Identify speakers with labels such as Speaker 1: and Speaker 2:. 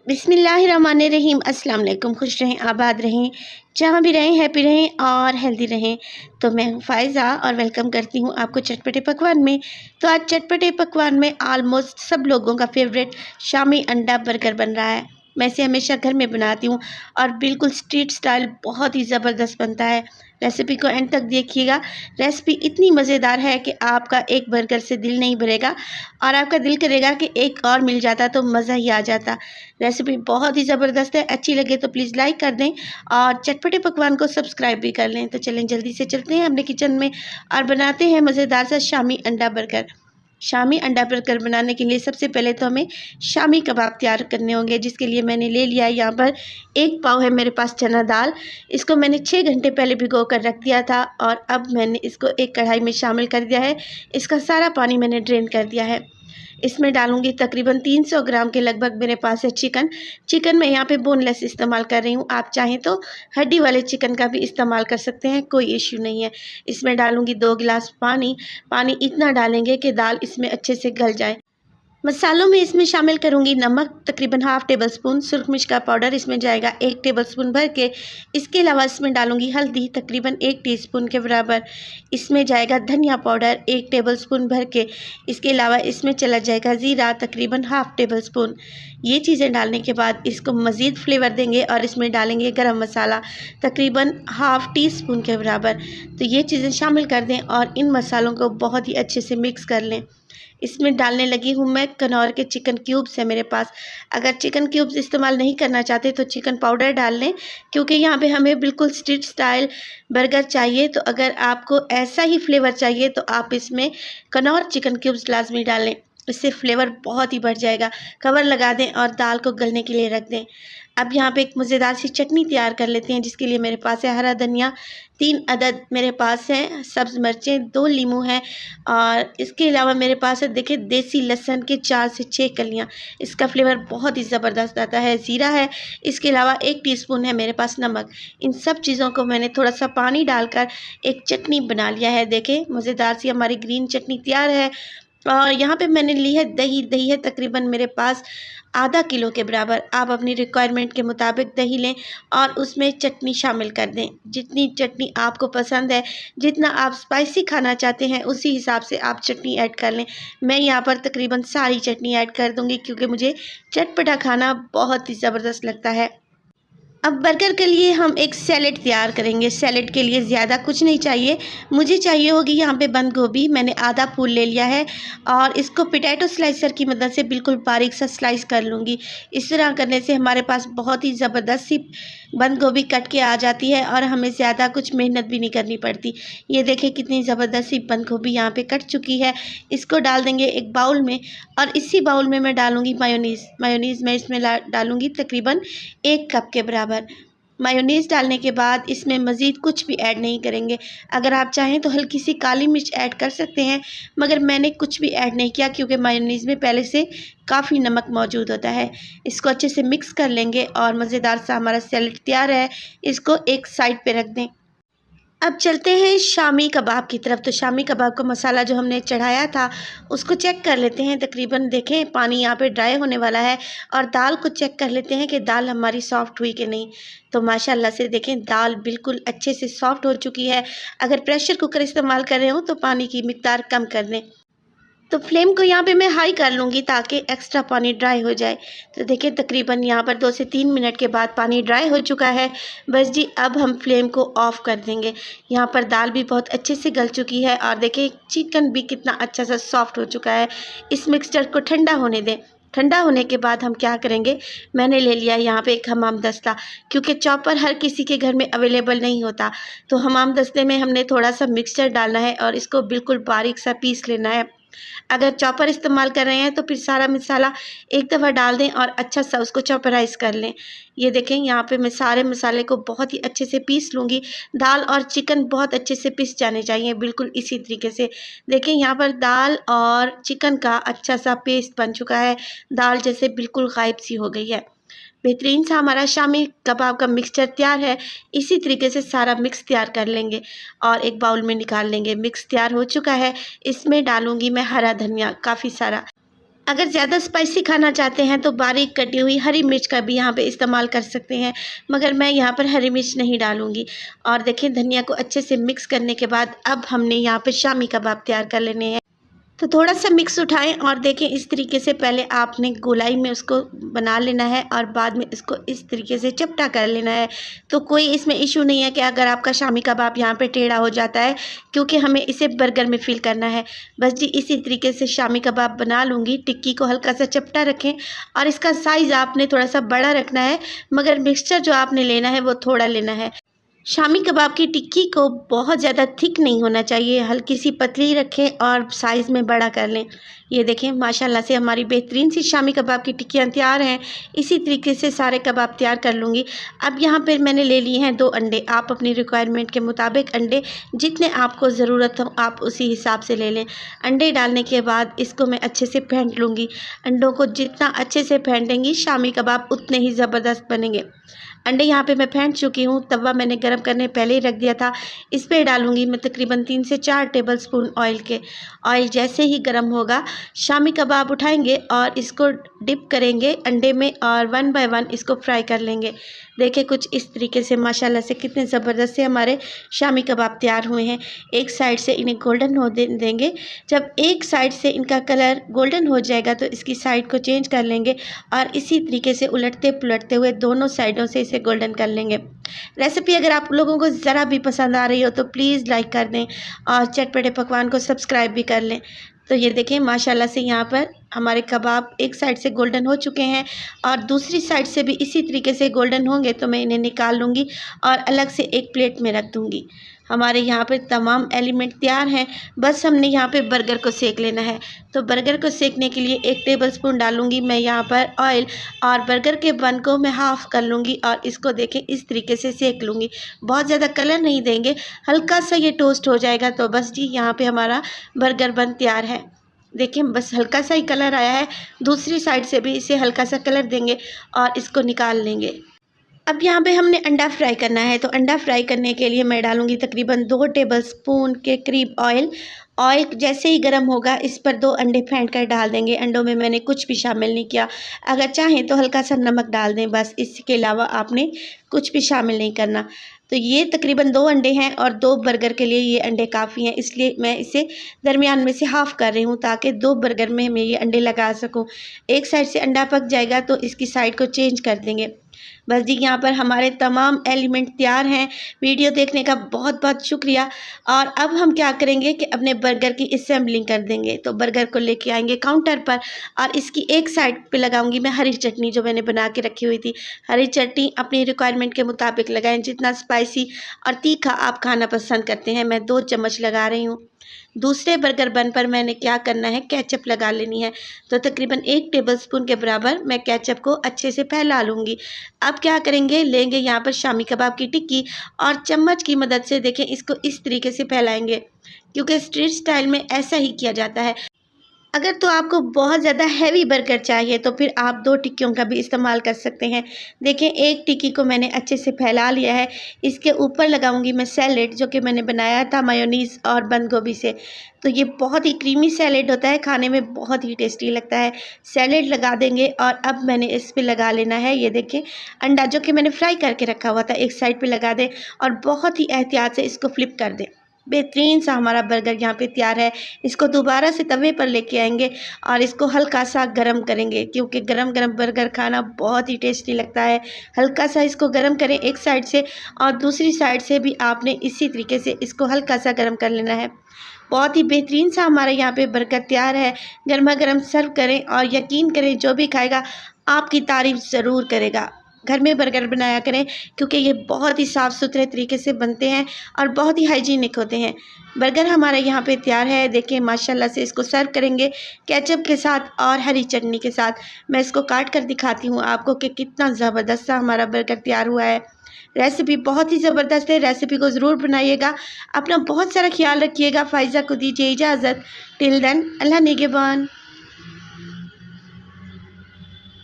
Speaker 1: बिस्मिल्लाहिर्रहमानिर्रहीम। अस्सलाम वालेकुम। खुश रहें, आबाद रहें, जहाँ भी रहें हैप्पी रहें और हेल्दी रहें। तो मैं हूँ फ़ायज़ा और वेलकम करती हूँ आपको चटपटे पकवान में। तो आज चटपटे पकवान में ऑलमोस्ट सब लोगों का फेवरेट शामी अंडा बर्गर बन रहा है। मैं इसे हमेशा घर में बनाती हूँ और बिल्कुल स्ट्रीट स्टाइल बहुत ही ज़बरदस्त बनता है। रेसिपी को एंड तक देखिएगा। रेसिपी इतनी मज़ेदार है कि आपका एक बर्गर से दिल नहीं भरेगा और आपका दिल करेगा कि एक और मिल जाता तो मज़ा ही आ जाता। रेसिपी बहुत ही ज़बरदस्त है। अच्छी लगे तो प्लीज़ लाइक कर दें और चटपटे पकवान को सब्सक्राइब भी कर लें। तो चलें जल्दी से चलते हैं अपने किचन में और बनाते हैं मज़ेदार सा शामी अंडा बर्गर। शामी अंडा बर्गर बनाने के लिए सबसे पहले तो हमें शामी कबाब तैयार करने होंगे, जिसके लिए मैंने ले लिया है यहाँ पर 1 पाव है मेरे पास चना दाल। इसको मैंने 6 घंटे पहले भिगो कर रख दिया था और अब मैंने इसको एक कढ़ाई में शामिल कर दिया है। इसका सारा पानी मैंने ड्रेन कर दिया है। इसमें डालूंगी तकरीबन 300 ग्राम के लगभग मेरे पास है चिकन। चिकन मैं यहाँ पे बोनलेस इस्तेमाल कर रही हूँ, आप चाहें तो हड्डी वाले चिकन का भी इस्तेमाल कर सकते हैं, कोई इश्यू नहीं है। इसमें डालूंगी 2 गिलास पानी। पानी इतना डालेंगे कि दाल इसमें अच्छे से गल जाए। मसालों में इसमें शामिल करूंगी नमक तकरीबन हाफ़ टेबल स्पून, सुरख मिर्च का पाउडर इसमें जाएगा 1 टेबल स्पून भर के। इसके अलावा इसमें डालूंगी हल्दी तकरीबन 1 टीस्पून के बराबर। इसमें जाएगा धनिया पाउडर 1 टेबल स्पून भर के। इसके अलावा इसमें चला जाएगा ज़ीरा तकरीबन हाफ़ टेबल स्पून। ये चीज़ें डालने के बाद इसको मज़ीद फ्लेवर देंगे और इसमें डालेंगे गरम मसाला तकरीबन हाफ़ टी स्पून के बराबर। तो ये चीज़ें शामिल कर दें और इन मसालों को बहुत ही अच्छे से मिक्स कर लें। इसमें डालने लगी हूँ मैं कनौर के चिकन क्यूब्स है मेरे पास। अगर चिकन क्यूब्स इस्तेमाल नहीं करना चाहते तो चिकन पाउडर डाल लें, क्योंकि यहाँ पे हमें बिल्कुल स्ट्रीट स्टाइल बर्गर चाहिए। तो अगर आपको ऐसा ही फ्लेवर चाहिए तो आप इसमें कनौर चिकन क्यूब्स लाजमी डालें, इससे फ्लेवर बहुत ही बढ़ जाएगा। कवर लगा दें और दाल को गलने के लिए रख दें। अब यहाँ पे एक मज़ेदार सी चटनी तैयार कर लेते हैं, जिसके लिए मेरे पास है हरा धनिया 3 अदद मेरे पास है, सब्ज़ मिर्चें 2 लीमू हैं और इसके अलावा मेरे पास है देखिए देसी लहसुन के 4 से 6 कलियाँ। इसका फ्लेवर बहुत ही ज़बरदस्त आता है। ज़ीरा है, इसके अलावा 1 टीस्पून है मेरे पास नमक। इन सब चीज़ों को मैंने थोड़ा सा पानी डालकर एक चटनी बना लिया है। देखें मज़ेदार सी हमारी ग्रीन चटनी तैयार है। और यहाँ पे मैंने ली है दही। दही है तकरीबन मेरे पास आधा किलो के बराबर। आप अपनी रिक्वायरमेंट के मुताबिक दही लें और उसमें चटनी शामिल कर दें। जितनी चटनी आपको पसंद है, जितना आप स्पाइसी खाना चाहते हैं, उसी हिसाब से आप चटनी ऐड कर लें। मैं यहाँ पर तकरीबन सारी चटनी ऐड कर दूँगी, क्योंकि मुझे चटपटा खाना बहुत ही ज़बरदस्त लगता है। अब बर्गर के लिए हम एक सैलेड तैयार करेंगे। सैलेड के लिए ज़्यादा कुछ नहीं चाहिए। मुझे चाहिए होगी यहाँ पे बंद गोभी, मैंने आधा फूल ले लिया है और इसको पोटैटो स्लाइसर की मदद से बिल्कुल बारीक सा स्लाइस कर लूँगी। इस तरह करने से हमारे पास बहुत ही ज़बरदस्त सी बंद गोभी कट के आ जाती है और हमें ज़्यादा कुछ मेहनत भी नहीं करनी पड़ती। ये देखें कितनी ज़बरदस्त सी बंद गोभी यहाँ पे कट चुकी है। इसको डाल देंगे एक बाउल में और इसी बाउल में मैं डालूँगी मायोनीज़। मायोनीज़ मैं इसमें डालूँगी तकरीबन 1 कप के बराबर। मायोनीज़ डालने के बाद इसमें मज़ीद कुछ भी ऐड नहीं करेंगे। अगर आप चाहें तो हल्की सी काली मिर्च ऐड कर सकते हैं, मगर मैंने कुछ भी ऐड नहीं किया, क्योंकि मायोनीज़ में पहले से काफ़ी नमक मौजूद होता है। इसको अच्छे से मिक्स कर लेंगे और मज़ेदार सा हमारा सैलेड तैयार है। इसको एक साइड पे रख दें। अब चलते हैं शामी कबाब की तरफ। तो शामी कबाब का मसाला जो हमने चढ़ाया था उसको चेक कर लेते हैं। तकरीबन देखें पानी यहाँ पे ड्राई होने वाला है और दाल को चेक कर लेते हैं कि दाल हमारी सॉफ़्ट हुई कि नहीं। तो माशाल्लाह से देखें दाल बिल्कुल अच्छे से सॉफ़्ट हो चुकी है। अगर प्रेशर कुकर इस्तेमाल कर रहे हो तो पानी की मिक़दार कम कर दें। तो फ्लेम को यहाँ पे मैं हाई कर लूँगी ताकि एक्स्ट्रा पानी ड्राई हो जाए। तो देखिए तकरीबन यहाँ पर 2 से 3 मिनट के बाद पानी ड्राई हो चुका है। बस जी अब हम फ्लेम को ऑफ़ कर देंगे। यहाँ पर दाल भी बहुत अच्छे से गल चुकी है और देखिए चिकन भी कितना अच्छा सा सॉफ़्ट हो चुका है। इस मिक्सचर को ठंडा होने दें। ठंडा होने के बाद हम क्या करेंगे, मैंने ले लिया यहाँ पे एक हमाम दस्ता, क्योंकि चॉपर हर किसी के घर में अवेलेबल नहीं होता। तो हमाम दस्ते में हमने थोड़ा सा मिक्सचर डालना है और इसको बिल्कुल बारीक सा पीस लेना है। अगर चॉपर इस्तेमाल कर रहे हैं तो फिर सारा मसाला एक दफ़ा डाल दें और अच्छा सा उसको चॉपराइज़ कर लें। ये देखें यहाँ पे मैं सारे मसाले को बहुत ही अच्छे से पीस लूँगी। दाल और चिकन बहुत अच्छे से पिस जाने चाहिए, बिल्कुल इसी तरीके से। देखें यहाँ पर दाल और चिकन का अच्छा सा पेस्ट बन चुका है। दाल जैसे बिल्कुल गायब सी हो गई है। बेहतरीन सा हमारा शामी कबाब का मिक्सचर तैयार है। इसी तरीके से सारा मिक्स तैयार कर लेंगे और एक बाउल में निकाल लेंगे। मिक्स तैयार हो चुका है। इसमें डालूँगी मैं हरा धनिया काफ़ी सारा। अगर ज़्यादा स्पाइसी खाना चाहते हैं तो बारीक कटी हुई हरी मिर्च का भी यहाँ पे इस्तेमाल कर सकते हैं, मगर मैं यहाँ पर हरी मिर्च नहीं डालूँगी। और देखिए धनिया को अच्छे से मिक्स करने के बाद अब हमने यहाँ पे शामी कबाब तैयार कर लेने हैं। तो थोड़ा सा मिक्स उठाएं और देखें इस तरीके से पहले आपने गोलाई में उसको बना लेना है और बाद में इसको इस तरीके से चपटा कर लेना है। तो कोई इसमें इशू नहीं है कि अगर आपका शामी कबाब यहाँ पे टेढ़ा हो जाता है, क्योंकि हमें इसे बर्गर में फिल करना है। बस जी इसी तरीके से शामी कबाब बना लूँगी। टिक्की को हल्का सा चपटा रखें और इसका साइज़ आपने थोड़ा सा बड़ा रखना है, मगर मिक्सचर जो आपने लेना है वो थोड़ा लेना है। शामी कबाब की टिक्की को बहुत ज़्यादा थिक नहीं होना चाहिए, हल्की सी पतली रखें और साइज़ में बड़ा कर लें। ये देखें माशाल्लाह से हमारी बेहतरीन सी शामी कबाब की टिक्कियाँ तैयार हैं। इसी तरीके से सारे कबाब तैयार कर लूँगी। अब यहाँ पर मैंने ले लिए हैं 2 अंडे। आप अपनी रिक्वायरमेंट के मुताबिक अंडे जितने आपको ज़रूरत हो आप उसी हिसाब से ले लें। अंडे डालने के बाद इसको मैं अच्छे से फेंट लूँगी। अंडों को जितना अच्छे से फेंटेंगी शामी कबाब उतने ही ज़बरदस्त बनेंगे। अंडे यहाँ पे मैं फेंट चुकी हूँ। तवा मैंने गरम करने पहले ही रख दिया था। इस पे डालूँगी मैं तकरीबन 3 से 4 टेबलस्पून ऑयल के। ऑयल जैसे ही गर्म होगा शामी कबाब उठाएंगे और इसको डिप करेंगे अंडे में और 1 बाय 1 इसको फ्राई कर लेंगे। देखिए कुछ इस तरीके से माशाल्लाह से कितने ज़बरदस्त से हमारे शामी कबाब तैयार हुए हैं। एक साइड से इन्हें गोल्डन हो देंगे। जब एक साइड से इनका कलर गोल्डन हो जाएगा तो इसकी साइड को चेंज कर लेंगे और इसी तरीके से उलटते पुलटते हुए दोनों साइडों से इसे गोल्डन कर लेंगे। रेसिपी अगर आप लोगों को ज़रा भी पसंद आ रही हो तो प्लीज़ लाइक कर दें और चटपटे पकवान को सब्सक्राइब भी कर लें। तो ये देखें माशाल्लाह से यहाँ पर हमारे कबाब एक साइड से गोल्डन हो चुके हैं और दूसरी साइड से भी इसी तरीके से गोल्डन होंगे तो मैं इन्हें निकाल लूँगी और अलग से एक प्लेट में रख दूँगी। हमारे यहाँ पे तमाम एलिमेंट तैयार हैं, बस हमने यहाँ पे बर्गर को सेक लेना है। तो बर्गर को सेकने के लिए 1 टेबलस्पून डालूँगी मैं यहाँ पर ऑयल और बर्गर के बन को मैं हाफ़ कर लूँगी और इसको देखें इस तरीके से सेक लूँगी। बहुत ज़्यादा कलर नहीं देंगे, हल्का सा ये टोस्ट हो जाएगा तो बस जी यहाँ पे हमारा बर्गर बन तैयार है। देखिए बस हल्का सा ही कलर आया है। दूसरी साइड से भी इसे हल्का सा कलर देंगे और इसको निकाल लेंगे। अब यहाँ पे हमने अंडा फ्राई करना है। तो अंडा फ्राई करने के लिए मैं डालूँगी तकरीबन 2 टेबलस्पून के करीब ऑयल। ऑयल जैसे ही गर्म होगा इस पर 2 अंडे फेंट कर डाल देंगे। अंडों में मैंने कुछ भी शामिल नहीं किया। अगर चाहें तो हल्का सा नमक डाल दें, बस इसके अलावा आपने कुछ भी शामिल नहीं करना। तो ये तकरीबन 2 अंडे हैं और 2 बर्गर के लिए ये अंडे काफ़ी हैं, इसलिए मैं इसे दरमियान में से हाफ़ कर रही हूँ ताकि 2 बर्गर में मैं ये अंडे लगा सकूँ। एक साइड से अंडा पक जाएगा तो इसकी साइड को चेंज कर देंगे। बस जी यहाँ पर हमारे तमाम एलिमेंट तैयार हैं। वीडियो देखने का बहुत बहुत शुक्रिया। और अब हम क्या करेंगे कि अपने बर्गर की असेंबलिंग कर देंगे। तो बर्गर को लेके आएंगे काउंटर पर और इसकी एक साइड पे लगाऊंगी मैं हरी चटनी जो मैंने बना के रखी हुई थी। हरी चटनी अपनी रिक्वायरमेंट के मुताबिक लगाएं, जितना स्पाइसी और तीखा आप खाना पसंद करते हैं। मैं 2 चम्मच लगा रही हूँ। दूसरे बर्गर बन पर मैंने क्या करना है, केचप लगा लेनी है। तो तकरीबन 1 टेबलस्पून के बराबर मैं केचप को अच्छे से फैला लूँगी। अब क्या करेंगे, लेंगे यहाँ पर शामी कबाब की टिक्की और चम्मच की मदद से देखें इसको इस तरीके से फैलाएंगे, क्योंकि स्ट्रीट स्टाइल में ऐसा ही किया जाता है। अगर तो आपको बहुत ज़्यादा हैवी बर्गर चाहिए तो फिर आप 2 टिक्कियों का भी इस्तेमाल कर सकते हैं। देखें एक टिक्की को मैंने अच्छे से फैला लिया है। इसके ऊपर लगाऊंगी मैं सैलेड जो कि मैंने बनाया था मायोनीज़ और बंद गोभी से। तो ये बहुत ही क्रीमी सैलेड होता है, खाने में बहुत ही टेस्टी लगता है। सैलेड लगा देंगे और अब मैंने इस पर लगा लेना है, ये देखें अंडा जो कि मैंने फ्राई करके रखा हुआ था, एक साइड पर लगा दें और बहुत ही एहतियात से इसको फ्लिप कर दें। बेहतरीन सा हमारा बर्गर यहाँ पे तैयार है। इसको दोबारा से तवे पर लेके आएंगे और इसको हल्का सा गरम करेंगे, क्योंकि गरम गरम बर्गर खाना बहुत ही टेस्टी लगता है। हल्का सा इसको गरम करें एक साइड से और दूसरी साइड से भी आपने इसी तरीके से इसको हल्का सा गरम कर लेना है। बहुत ही बेहतरीन सा हमारे यहाँ पे बर्गर तैयार है। गर्मा गर्म सर्व करें और यकीन करें जो भी खाएगा आपकी तारीफ़ ज़रूर करेगा। घर में बर्गर बनाया करें, क्योंकि ये बहुत ही साफ़ सुथरे तरीके से बनते हैं और बहुत ही हाइजीनिक होते हैं। बर्गर हमारे यहाँ पे तैयार है। देखिए माशाल्लाह से इसको सर्व करेंगे केचप के साथ और हरी चटनी के साथ। मैं इसको काट कर दिखाती हूँ आपको कि कितना ज़बरदस्त सा हमारा बर्गर तैयार हुआ है। रेसिपी बहुत ही ज़बरदस्त है, रेसिपी को ज़रूर बनाइएगा। अपना बहुत सारा ख्याल रखिएगा। फ़ाइज़ा को दीजिए इजाज़त। टिल देन अल्लाह निगहबान।